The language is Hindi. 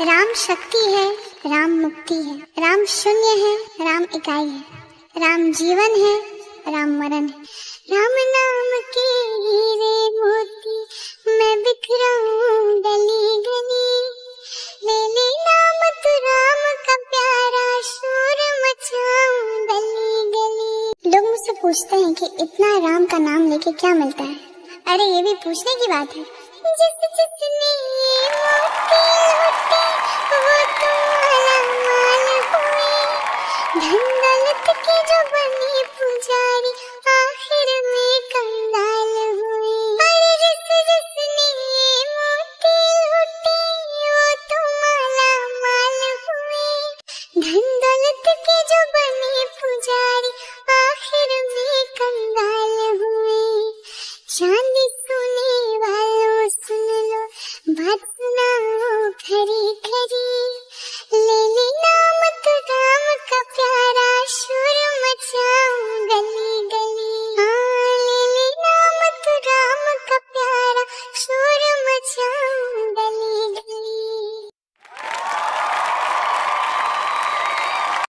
राम शक्ति है, राम मुक्ति है, राम शून्य है, राम इकाई है, राम जीवन है, राम मरण है। राम नाम के हीरे मोती मैं बिखराऊं गली गली, ले ले नाम तू राम का प्यारा, शोर मचाऊं गली गली। लोग मुझसे पूछते हैं कि इतना राम का नाम लेके क्या मिलता है। अरे ये भी पूछने की बात है। जिस जिसने मोती लूटे वो तो माला माल हुए, धन दौलत के जो बने पुजारी आखिर में कंगाल हुए। अरे जिस जिसने मोती लूटे वो तो माला माल हुए, धन दौलत के जो बने पुजारी आखिर में कंगाल हुए। चांदी सोने वालों सुन लो, बात सुनाओ खरी